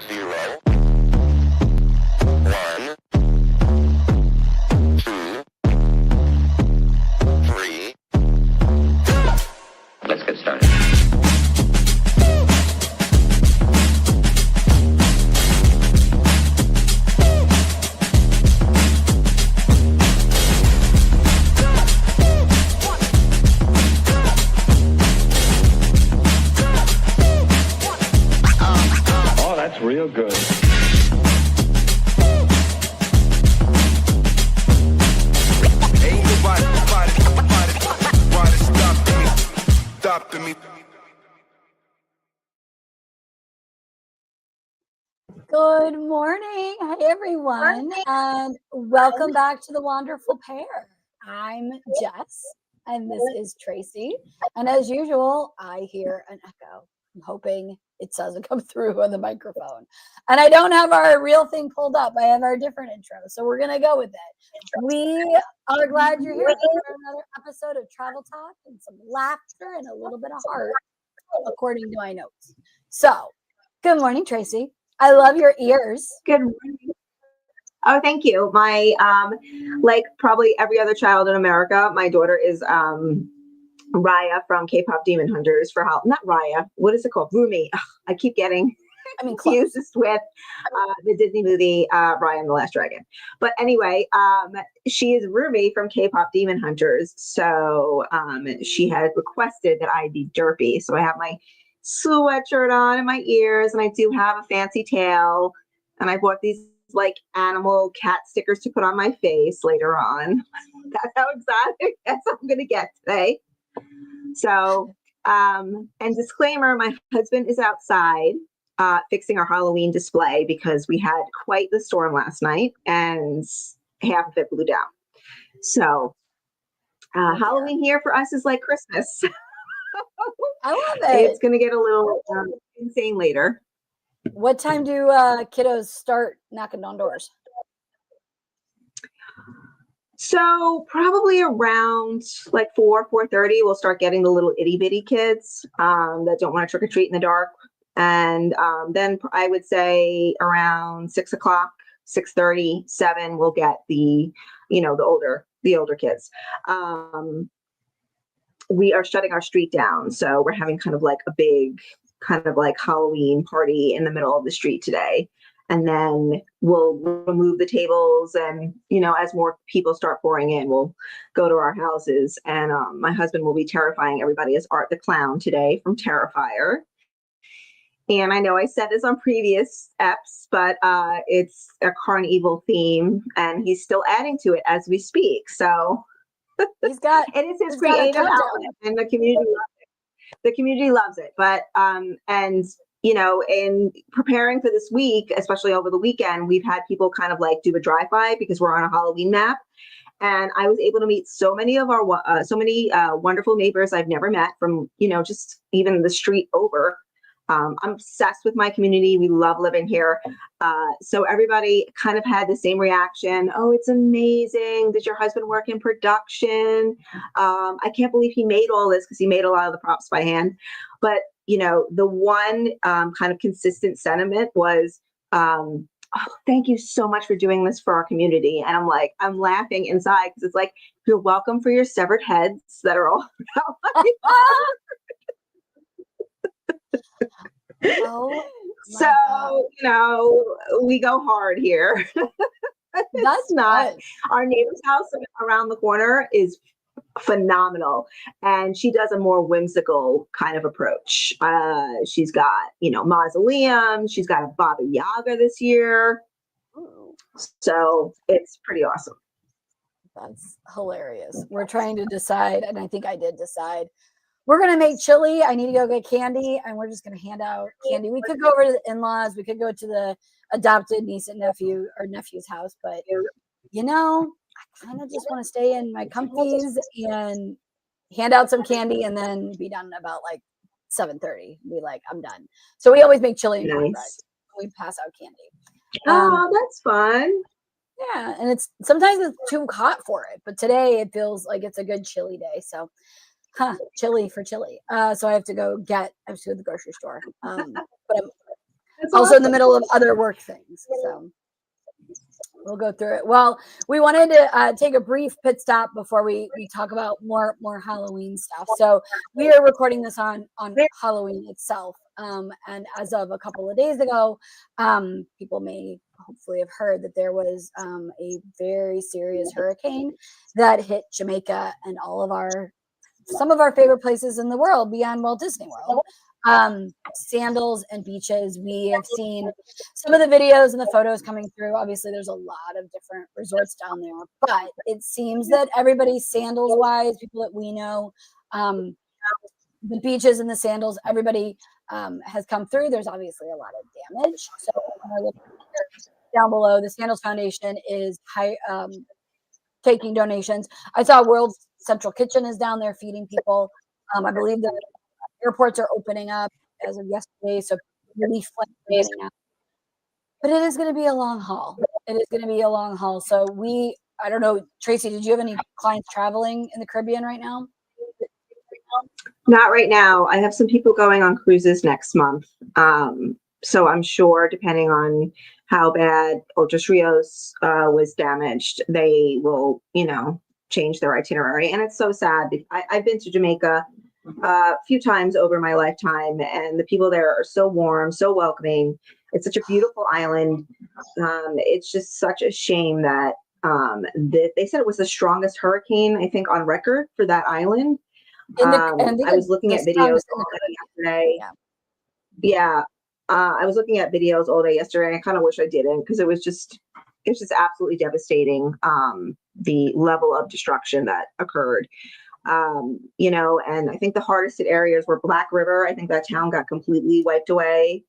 0, 1, 2, 3. Let's get started. Oh, that's real good. Ain't nobody stopping me. Good morning. Hi, everyone, and welcome back to The Wonderful Pair. I'm Jess, and this is Tracy. And as usual, I hear an echo. I'm hoping it doesn't come through on the microphone. And I don't have our real thing pulled up. I have our different intro, so we're going to go with it. We are glad you're here for another episode of Travel Talk and some laughter and a little bit of heart, according to my notes. So, good morning, Tracy. I love your ears. Good morning. Oh, thank you. My, like probably every other child in America, my daughter is Raya from K-pop Demon Hunters for how, not Raya, what is it called? Rumi. Ugh, I keep getting confused with the Disney movie Raya and the Last Dragon. But anyway, she is Rumi from K-pop Demon Hunters. So she had requested that I be derpy. So I have my sweatshirt on and my ears, and I do have a fancy tail, and I bought these like animal cat stickers to put on my face later on. That's how exotic I'm gonna get today. So and disclaimer, my husband is outside fixing our Halloween display because we had quite the storm last night and half of it blew down. So Halloween here for us is like Christmas. I love it. It's going to get a little insane later. What time do kiddos start knocking on doors? So probably around like 4:30, we'll start getting the little itty bitty kids that don't want to trick or treat in the dark. And then I would say around 6 o'clock, 6:30, 7, we'll get the older kids. We are shutting our street down. So we're having kind of like a big kind of like Halloween party in the middle of the street today. And then we'll remove the tables, and, as more people start pouring in, we'll go to our houses. And my husband will be terrifying everybody as Art the Clown today from Terrifier. And I know I said this on previous eps, but it's a Carnival theme, and he's still adding to it as we speak. So he's got, and it's his creative outlet, and the community loves it. The community loves it. But in preparing for this week, especially over the weekend, we've had people kind of like do a drive-by because we're on a Halloween map. And I was able to meet so many of our wonderful neighbors I've never met from, just even the street over. I'm obsessed with my community. We love living here. So everybody kind of had the same reaction. Oh, it's amazing. Does your husband work in production? I can't believe he made all this, because he made a lot of the props by hand. But, the one kind of consistent sentiment was, oh, thank you so much for doing this for our community. And I'm laughing inside, because it's like, you're welcome for your severed heads that are all oh, so, we go hard here. That's not good. Our neighbor's house around the corner is phenomenal, and she does a more whimsical kind of approach. She's got mausoleum, she's got a Baba Yaga this year. Ooh. So it's pretty awesome. That's hilarious. We're trying to decide, and I think I did decide, we're going to make chili. I need to go get candy, and we're just going to hand out candy. We could go over to the in-laws. We could go to the adopted niece and nephew's house. But, I kind of just want to stay in my comfies and hand out some candy and then be done about like 7:30. Be like, I'm done. So we always make chili and cornbread. We pass out candy. Oh, that's fun. Yeah, and sometimes it's too hot for it, but today it feels like it's a good chilly day. So, chili for chili. So I have to go to the grocery store. But also in the middle of other work things. So we'll go through it. Well, we wanted to take a brief pit stop before we talk about more Halloween stuff. So we are recording this on Halloween itself. And as of a couple of days ago, people may hopefully have heard that there was a very serious hurricane that hit Jamaica and some of our favorite places in the world beyond Walt Disney World. Sandals and beaches. We have seen some of the videos and the photos coming through. Obviously, there's a lot of different resorts down there, but it seems that everybody sandals wise, people that we know, the beaches and the sandals, everybody has come through. There's obviously a lot of damage. So down below, the Sandals Foundation is taking donations. I saw World Central Kitchen is down there feeding people. I believe the airports are opening up as of yesterday, so relief flights are getting out. But it is going to be a long haul. It is going to be a long haul. So I don't know, Tracy, did you have any clients traveling in the Caribbean right now? Not right now. I have some people going on cruises next month. So I'm sure, depending on how bad Otros Rios was damaged, they will, change their itinerary. And it's so sad. I've been to Jamaica a few times over my lifetime, and the people there are so warm, so welcoming. It's such a beautiful island. It's just such a shame that they said it was the strongest hurricane, I think, on record for that island. I was looking at videos all day yesterday. Yeah. I was looking at videos all day yesterday, and I kind of wish I didn't, because it was just absolutely devastating. The level of destruction that occurred. And I think the hardest hit areas were Black River. I think that town got completely wiped away.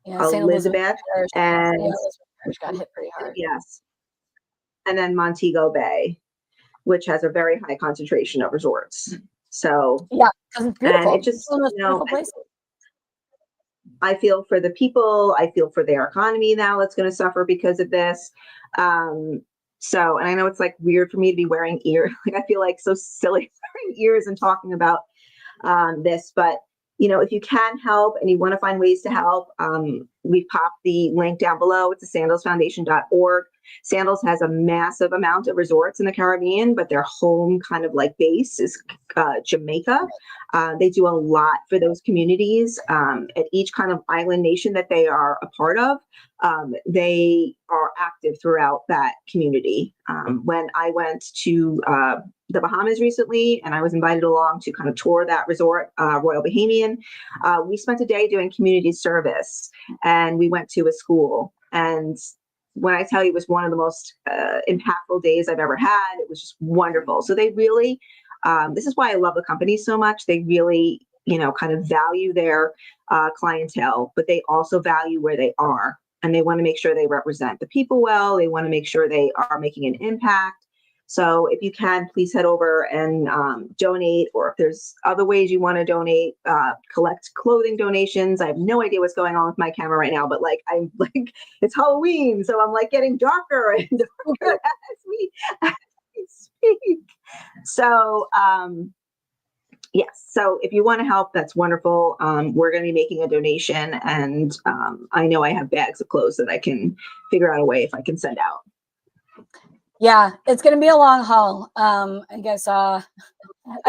Yeah, Elizabeth and got hit pretty hard. Yes. And then Montego Bay, which has a very high concentration of resorts. So yeah, because it's beautiful. And it just, I feel for the people. I feel for their economy now that's going to suffer because of this. So, and I know it's like weird for me to be wearing ears. Like, I feel like so silly wearing ears and talking about this, but if you can help and you want to find ways to help, we've popped the link down below. It's the sandalsfoundation.org. Sandals has a massive amount of resorts in the Caribbean, but their home kind of like base is Jamaica. They do a lot for those communities at each kind of island nation that they are a part of. They are active throughout that community. When I went to the Bahamas recently, and I was invited along to kind of tour that resort, Royal Bahamian, we spent a day doing community service, and we went to a school. And when I tell you, it was one of the most impactful days I've ever had. It was just wonderful. So they really, this is why I love the company so much. They really, kind of value their clientele, but they also value where they are. And they want to make sure they represent the people well. They want to make sure they are making an impact. So if you can, please head over and donate, or if there's other ways you want to donate, collect clothing donations. I have no idea what's going on with my camera right now, but I'm like, it's Halloween, so I'm like getting darker and darker as we speak. So yes, so if you want to help, that's wonderful. We're going to be making a donation, and I know I have bags of clothes that I can figure out a way if I can send out. Yeah, it's going to be a long haul. I guess I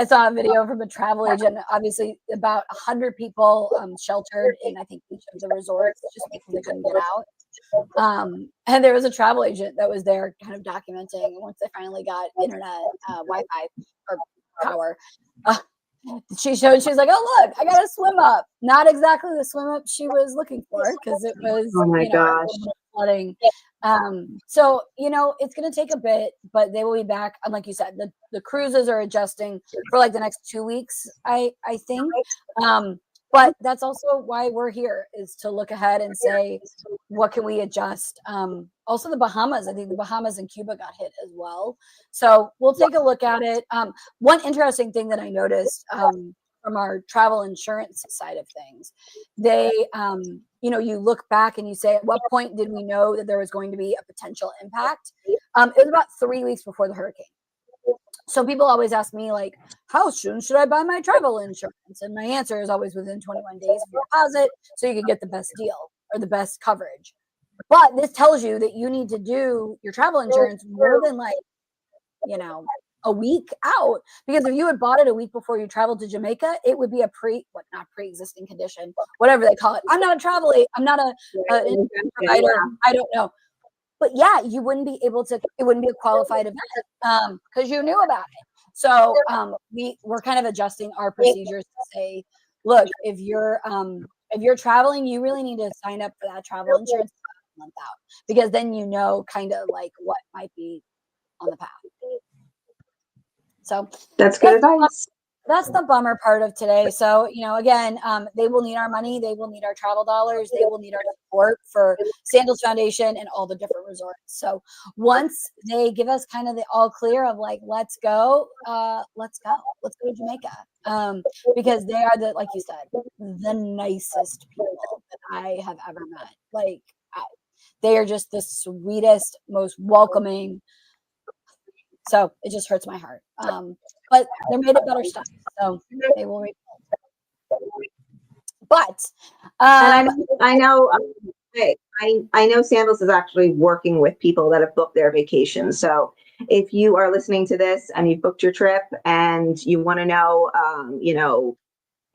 saw a video from a travel agent. Obviously, about 100 people sheltered in, I think, each of the resorts just because they couldn't get out. And there was a travel agent that was there kind of documenting once they finally got internet, Wi-Fi or power. She's like, oh, look, I got a swim up. Not exactly the swim up she was looking for, because it was, oh my gosh, flooding. So, it's going to take a bit, but they will be back. And like you said, the cruises are adjusting for like the next 2 weeks, I think. But that's also why we're here, is to look ahead and say, what can we adjust? Also the Bahamas, I think the Bahamas and Cuba got hit as well. So we'll take a look at it. One interesting thing that I noticed from our travel insurance side of things, they, you look back and you say, at what point did we know that there was going to be a potential impact? It was about 3 weeks before the hurricane. So people always ask me, like, how soon should I buy my travel insurance? And my answer is always within 21 days of your deposit, so you can get the best deal. or the best coverage. But this tells you that you need to do your travel insurance more than like, a week out, because if you had bought it a week before you traveled to Jamaica, it would be a not pre-existing condition, whatever they call it. I'm not a insurance provider. I don't know. But yeah, you wouldn't be able to, it wouldn't be a qualified event because you knew about it. So we're kind of adjusting our procedures to say, look, if you're traveling, you really need to sign up for that travel insurance a month out, because then you know kind of like what might be on the path. So that's good advice. That's the bummer part of today. So, again, they will need our money. They will need our travel dollars. They will need our support for Sandals Foundation and all the different resorts. So once they give us kind of the all clear of like, let's go to Jamaica. Because they are like you said, the nicest people that I have ever met. Like they are just the sweetest, most welcoming. So it just hurts my heart. But they're made of better stuff, so they will rebuild. But and I know Sandals is actually working with people that have booked their vacations. So if you are listening to this and you've booked your trip and you want to know,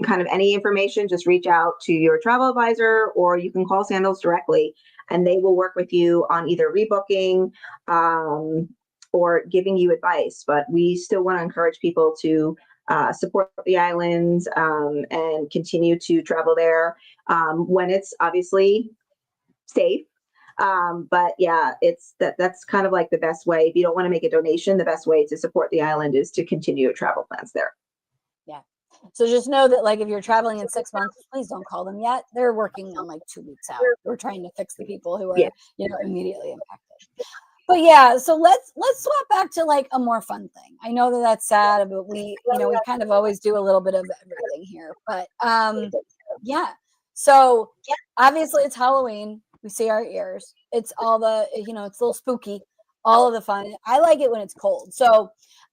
kind of any information, just reach out to your travel advisor, or you can call Sandals directly, and they will work with you on either rebooking, or giving you advice. But we still want to encourage people to support the islands and continue to travel there when it's obviously safe. But yeah, that's kind of like the best way. If you don't want to make a donation, the best way to support the island is to continue your travel plans there. Yeah. So just know that like if you're traveling in 6 months, please don't call them yet. They're working on like 2 weeks out. We're trying to fix the people who are immediately impacted. But yeah, so let's swap back to like a more fun thing. I know that that's sad, but we kind of always do a little bit of everything here. But yeah. So obviously it's Halloween. We see our ears. It's all the, it's a little spooky, all of the fun. I like it when it's cold. So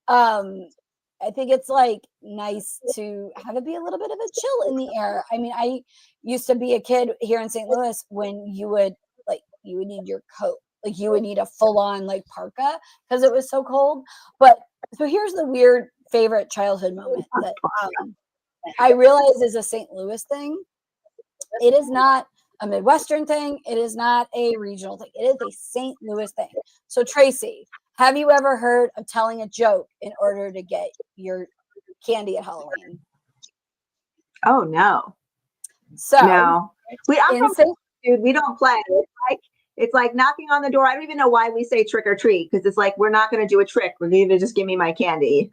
I think it's like nice to have it be a little bit of a chill in the air. I mean, I used to be a kid here in St. Louis when you would need your coat. Like you would need a full-on like parka because it was so cold. But so here's the weird favorite childhood moment that I realize is a St. Louis thing. It is not a Midwestern thing. It is not a regional thing. It is a St. Louis thing. So Tracy, have you ever heard of telling a joke in order to get your candy at Halloween? Oh no. So no. We don't play. It's like knocking on the door. I don't even know why we say trick or treat, because it's like we're not going to do a trick. We're going to just give me my candy.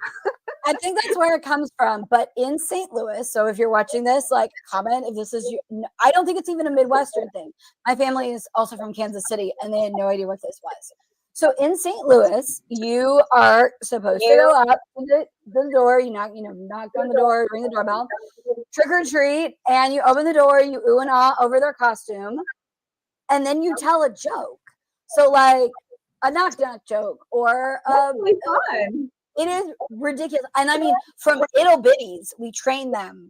I think that's where it comes from. But in St. Louis, so if you're watching this, like comment if this is you. I don't think it's even a Midwestern thing. My family is also from Kansas City, and they had no idea what this was. So in St. Louis, you are supposed to go up to the door. You knock on the door, ring the doorbell, trick or treat, and you open the door. You ooh and ah over their costume. And then you tell a joke. So like a knock joke or really fun. It is ridiculous. And I mean, from ittle bitties, we train them.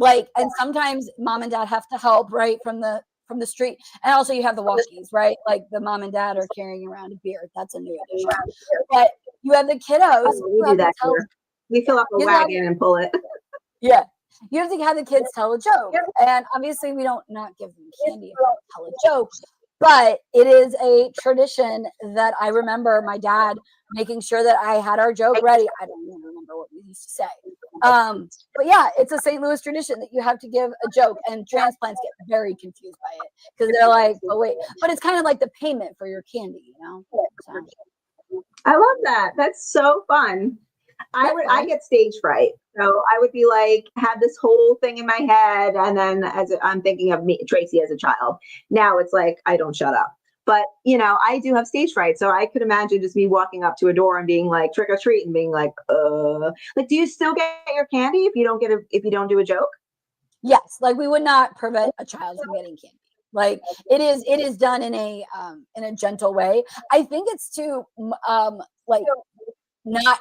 Like, and sometimes mom and dad have to help, right, from the street. And also you have the walkies, right? Like the mom and dad are carrying around a beer. That's a new addition. But you have the kiddos. We do that here. We fill up a wagon and pull it. Yeah. You have to have the kids tell a joke. And obviously we don't not give them candy if they tell a joke. But it is a tradition that I remember my dad making sure that I had our joke ready. I don't even remember what we used to say. But yeah, it's a St. Louis tradition that you have to give a joke, and transplants get very confused by it because they're like, oh wait, but it's kind of like the payment for your candy, So. I love that. That's so fun. I get stage fright. So I would be like, have this whole thing in my head. And then as I'm thinking of Tracy as a child, now it's like, I don't shut up. But, I do have stage fright. So I could imagine just me walking up to a door and being like, trick or treat, and being like, do you still get your candy if you don't do a joke? Yes. Like we would not prevent a child from getting candy. Like it is done in a gentle way. I think it's to not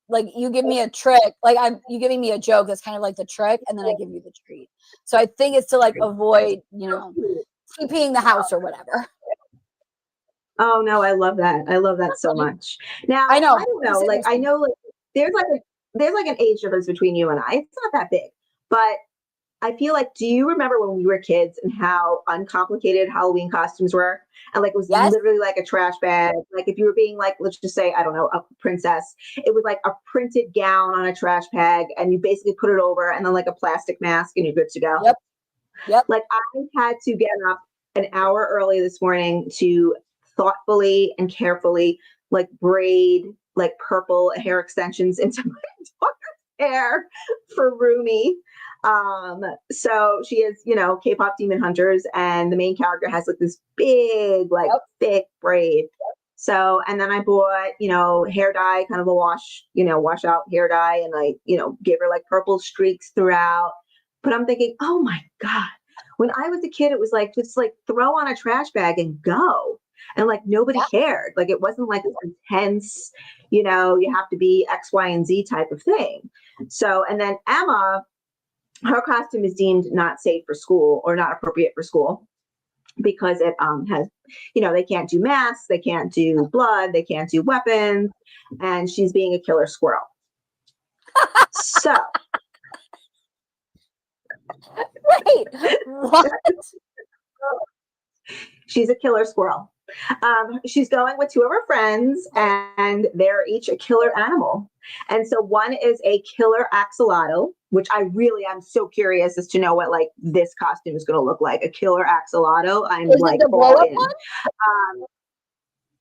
like you give me a trick, like you giving me a joke that's kind of like the trick, and then I give you the treat. So I think it's to like avoid, TPing the house or whatever. Oh no, I love that. I love that so much. Now, I know. I don't know, like I know like there's like an age difference between you and I. It's not that big. But I feel like, do you remember when we were kids and how uncomplicated Halloween costumes were? And like it was Yes. literally like a trash bag. Like if you were being like, let's just say, I don't know, a princess, it was like a printed gown on a trash bag, and you basically put it over and then like a plastic mask and you're good to go. Yep. Like I had to get up an hour early this morning to thoughtfully and carefully like braid like purple hair extensions into my daughter's hair for Rumi. So she is, K-pop Demon Hunters, and the main character has like this big, like thick braid. So, and then I bought, hair dye, kind of a wash out hair dye, and I, gave her like purple streaks throughout. But I'm thinking, oh my God, when I was a kid, it was like, just like throw on a trash bag and go. And like nobody cared. Like it wasn't like this intense, you have to be X, Y, and Z type of thing. So, and then Emma, her costume is deemed not safe for school or not appropriate for school because it has, they can't do masks, they can't do blood, they can't do weapons, and she's being a killer squirrel. So. Wait, what? She's a killer squirrel. She's going with two of her friends, and they're each a killer animal. And so one is a killer axolotl, which I really am so curious as to know what like this costume is going to look like. A killer axolotl. I'm Is like it the blow all up in. one?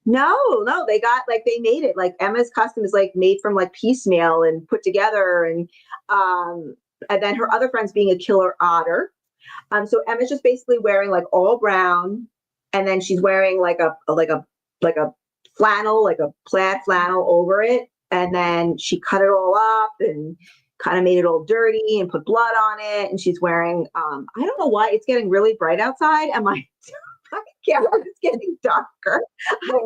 No, they made it. Like Emma's costume is like made from like piecemeal and put together, and then her other friend's being a killer otter. So Emma's just basically wearing like all brown, and then she's wearing like a flannel, like a plaid flannel over it, and then she cut it all up and kind of made it all dirty and put blood on it. And she's wearing I don't know why it's getting really bright outside, and my camera is getting darker. The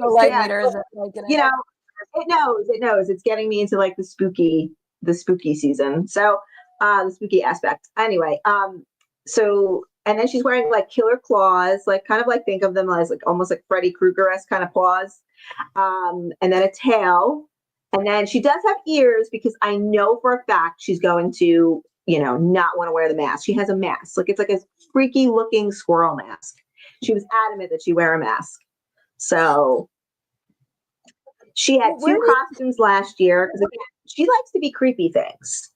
light meter isn't like it knows it's getting me into like the spooky season. So the spooky aspect. Anyway, so, and then she's wearing like killer claws, like kind of like think of them as like almost like Freddy Krueger-esque kind of claws. And then a tail. And then she does have ears because I know for a fact she's going to, not want to wear the mask. She has a mask. Like it's like a freaky looking squirrel mask. She was adamant that she wear a mask. So she had two costumes last year because again, she likes to be creepy things.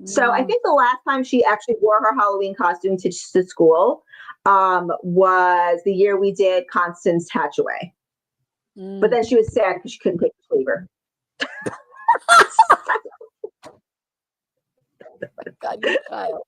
So I think the last time she actually wore her Halloween costume to school was the year we did Constance Hatchaway. But then she was sad because she couldn't take the flavor. God, you child.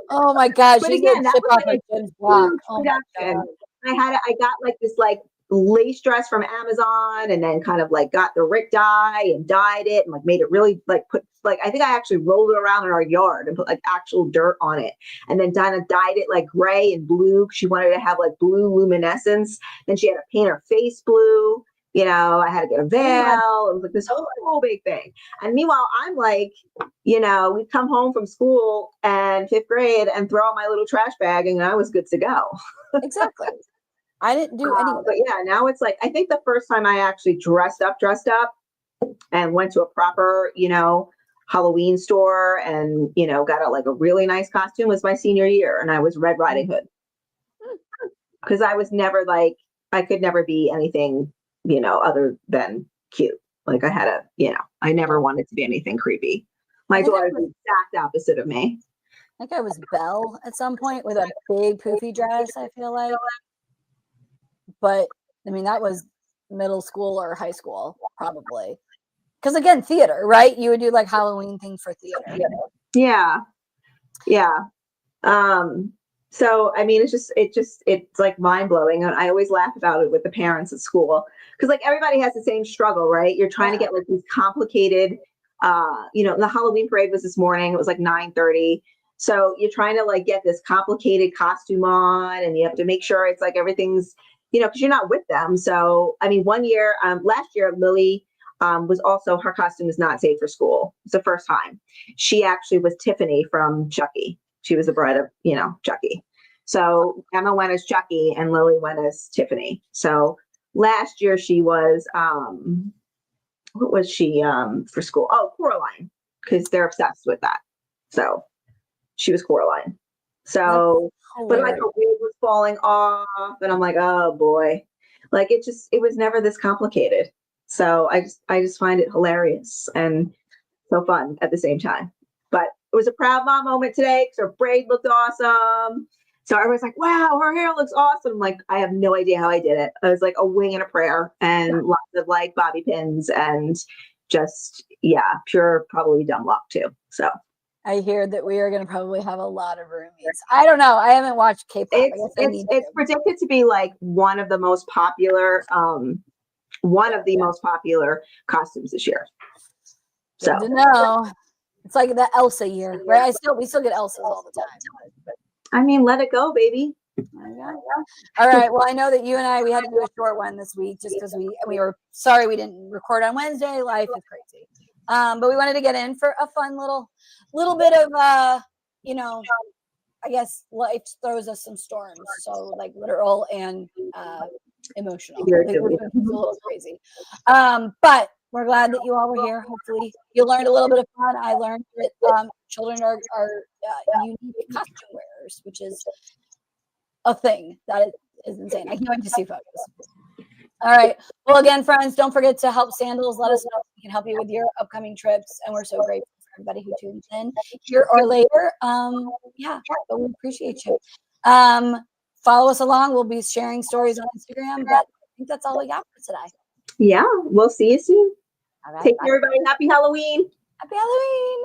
Oh my gosh, But she's again, gonna that chip was off like her Jim's block. huge Oh my production. God. I got like this like lace dress from Amazon, and then kind of like got the Rick dye and dyed it and like made it really like put like I think I actually rolled it around in our yard and put like actual dirt on it, and then Dinah dyed it like gray and blue. She wanted to have like blue luminescence. Then she had to paint her face blue. I had to get a veil. It was like this whole big thing. And meanwhile, I'm like, we'd come home from school and fifth grade and throw on my little trash bag, and I was good to go. Exactly. I didn't do any of But that. yeah, now it's like, I think the first time I actually dressed up and went to a proper, Halloween store and, got like a really nice costume was my senior year. And I was Red Riding Hood. Because I was never like, I could never be anything, other than cute. Like I had I never wanted to be anything creepy. My daughter's the exact opposite of me. I think I was Belle at some point with a big poofy dress, I feel like. But I mean, that was middle school or high school, probably. Because again, theater, right? You would do like Halloween thing for theater. Yeah. So I mean, it's like mind blowing, and I always laugh about it with the parents at school because like everybody has the same struggle, right? You're trying to get like these complicated, the Halloween parade was this morning. It was like 9:30. So you're trying to like get this complicated costume on, and you have to make sure it's like everything's, because you're not with them. So I mean, last year, Lily was also, her costume was not safe for school. It's the first time. She actually was Tiffany from Chucky. She was the bride of, Chucky. So Emma went as Chucky and Lily went as Tiffany. So last year she was, what was she for school? Oh, Coraline, because they're obsessed with that. So she was Coraline. So, but like her wig was falling off, and I'm like, oh boy, like it was never this complicated. So I just find it hilarious and so fun at the same time. But it was a proud mom moment today because her braid looked awesome. So everyone's like, wow, her hair looks awesome. I'm like, I have no idea how I did it. I was like a wing and a prayer and lots of like bobby pins and just, yeah, pure probably dumb luck too. So I hear that we are going to probably have a lot of roommates. I don't know. I haven't watched K-pop. It's predicted to be like one of the most popular costumes this year. So good to know. It's like the Elsa year, right? We still get Elsas all the time. I mean, let it go, baby. All right. Well, I know that you and we had to do a short one this week just because we were sorry we didn't record on Wednesday. Life is crazy. But we wanted to get in for a fun little bit of I guess life throws us some storms. So like literal and emotional. It's a little crazy. But we're glad that you all were here. Hopefully you learned a little bit of fun. I learned that children are unique costume wearers, which is a thing that is insane. I can't wait to see photos. All right. Well, again, friends, don't forget to help Sandals. Let us know if we can help you with your upcoming trips. And we're so grateful for everybody who tunes in here or later. But we appreciate you. Follow us along. We'll be sharing stories on Instagram. But I think that's all we got for today. Yeah. We'll see you soon. All right. Take care, everybody. Happy Halloween. Happy Halloween.